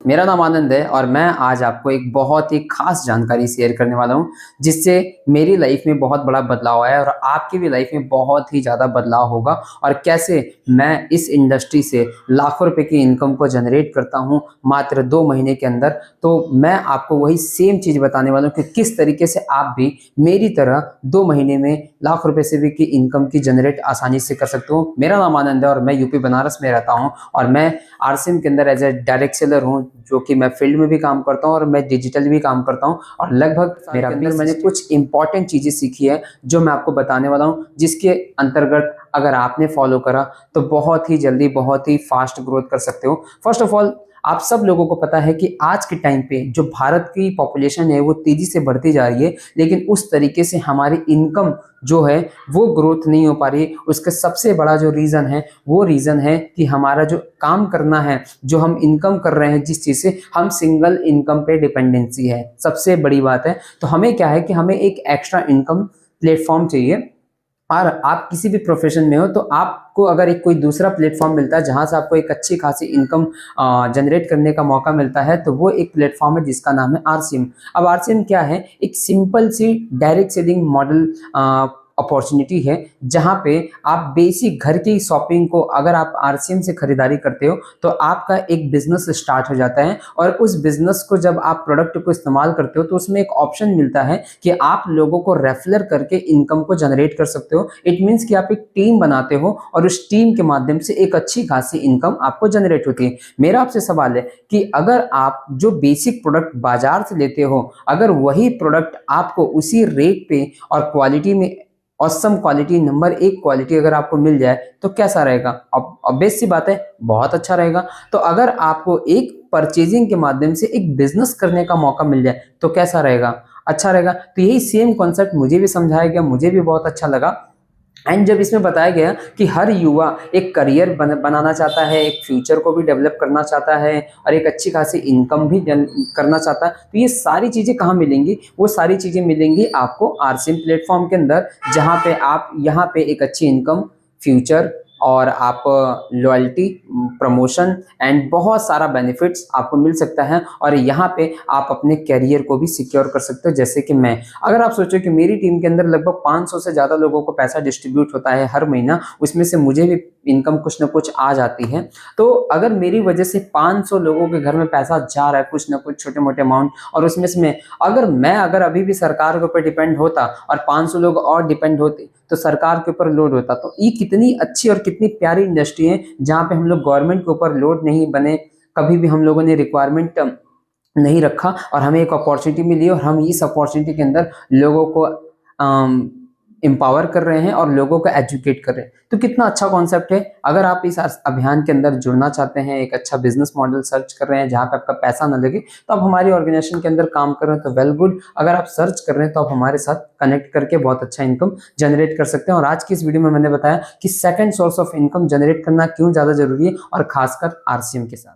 मेरा नाम आनंद है और मैं आज आपको एक बहुत ही खास जानकारी शेयर करने वाला हूं, जिससे मेरी लाइफ में बहुत बड़ा बदलाव आया है और आपकी भी लाइफ में बहुत ही ज़्यादा बदलाव होगा। और कैसे मैं इस इंडस्ट्री से लाखों रुपए की इनकम को जनरेट करता हूं मात्र 2 महीने के अंदर। तो मैं आपको वही सेम चीज़ बताने वाला हूं कि किस तरीके से आप भी मेरी तरह 2 महीने में लाख रुपए से भी की इनकम की जनरेट आसानी से कर सकते हो। मेरा नाम आनंद है और मैं यूपी बनारस में रहता हूँ और मैं आरसीएम के अंदर एज ए डायरेक्ट सेलर हूँ, जो कि मैं फील्ड में भी काम करता हूँ और मैं डिजिटल भी काम करता हूँ। और लगभग मेरा अंदर मैंने कुछ इंपॉर्टेंट चीजें सीखी है जो मैं आपको बताने वाला हूँ, जिसके अंतर्गत अगर आपने फॉलो करा तो बहुत ही जल्दी बहुत ही फास्ट ग्रोथ कर सकते हो। फर्स्ट ऑफ ऑल, आप सब लोगों को पता है कि आज के टाइम पे जो भारत की पॉपुलेशन है वो तेजी से बढ़ती जा रही है, लेकिन उस तरीके से हमारी इनकम जो है वो ग्रोथ नहीं हो पा रही है। उसका सबसे बड़ा जो रीज़न है वो रीज़न है कि हमारा जो काम करना है, जो हम इनकम कर रहे हैं जिस चीज़ से, हम सिंगल इनकम पे डिपेंडेंसी है, सबसे बड़ी बात है। तो हमें क्या है कि हमें एक एक्स्ट्रा इनकम प्लेटफॉर्म चाहिए। और आप किसी भी प्रोफेशन में हो तो आपको अगर एक कोई दूसरा प्लेटफॉर्म मिलता है जहां से आपको एक अच्छी खासी इनकम जनरेट करने का मौका मिलता है, तो वो एक प्लेटफॉर्म है जिसका नाम है आरसीएम। अब आरसीएम क्या है? एक सिंपल सी डायरेक्ट सेलिंग मॉडल अपॉर्चुनिटी है, जहां पे आप बेसिक घर की शॉपिंग को अगर आप आरसीएम से खरीदारी करते हो तो आपका एक बिजनेस स्टार्ट हो जाता है। और उस बिजनेस को जब आप प्रोडक्ट को इस्तेमाल करते हो तो उसमें एक ऑप्शन मिलता है कि आप लोगों को रेफरल करके इनकम को जनरेट कर सकते हो। इट मीन्स कि आप एक टीम बनाते हो और उस टीम के माध्यम से एक अच्छी खासी इनकम आपको जनरेट होती है। मेरा आपसे सवाल है कि अगर आप जो बेसिक प्रोडक्ट बाजार से लेते हो, अगर वही प्रोडक्ट आपको उसी रेट पे और क्वालिटी में ऑसम क्वालिटी, नंबर 1 क्वालिटी अगर आपको मिल जाए तो कैसा रहेगा? अब ऑब्वियस सी बात है, बहुत अच्छा रहेगा। तो अगर आपको एक परचेजिंग के माध्यम से एक बिजनेस करने का मौका मिल जाए तो कैसा रहेगा? अच्छा रहेगा। तो यही सेम कॉन्सेप्ट मुझे भी समझाया गया, मुझे भी बहुत अच्छा लगा। एंड जब इसमें बताया गया कि हर युवा एक करियर बनाना चाहता है, एक फ्यूचर को भी डेवलप करना चाहता है और एक अच्छी खासी इनकम भी करना चाहता है, तो ये सारी चीज़ें कहाँ मिलेंगी? वो सारी चीज़ें मिलेंगी आपको आरसीएम प्लेटफॉर्म के अंदर, जहाँ पे आप यहाँ पे एक अच्छी इनकम, फ्यूचर और आप लॉयल्टी, प्रमोशन एंड बहुत सारा बेनिफिट्स आपको मिल सकता है। और यहाँ पे आप अपने कैरियर को भी सिक्योर कर सकते हो। जैसे कि मैं, अगर आप सोचो कि मेरी टीम के अंदर लगभग 500 से ज़्यादा लोगों को पैसा डिस्ट्रीब्यूट होता है हर महीना, उसमें से मुझे भी इनकम कुछ ना कुछ आ जाती है। तो अगर मेरी वजह से 500 लोगों के घर में पैसा जा रहा है, कुछ ना कुछ छोटे मोटे अमाउंट, और उसमें से अगर अभी भी सरकार के ऊपर डिपेंड होता और 500 लोग और डिपेंड होते तो सरकार के ऊपर लोड होता। तो ये कितनी अच्छी और कितनी प्यारी इंडस्ट्री है जहाँ पे हम लोग गवर्नमेंट के ऊपर लोड नहीं बने, कभी भी हम लोगों ने रिक्वायरमेंट नहीं रखा और हमें एक अपॉर्चुनिटी मिली और हम इस अपॉर्चुनिटी के अंदर लोगों को एम्पावर कर रहे हैं और लोगों को एजुकेट कर रहे हैं। तो कितना अच्छा कॉन्सेप्ट है। अगर आप इस अभियान के अंदर जुड़ना चाहते हैं, एक अच्छा बिजनेस मॉडल सर्च कर रहे हैं जहां पे आपका पैसा ना लगे, तो आप हमारी ऑर्गेनाइजेशन के अंदर काम कर रहे हैं तो वेल गुड। अगर आप सर्च कर रहे हैं तो आप हमारे साथ कनेक्ट करके बहुत अच्छा इनकम जनरेट कर सकते हैं। और आज की इस वीडियो में मैंने बताया कि second source of income generate करना क्यों ज्यादा जरूरी है, और खासकर आरसीएम के साथ।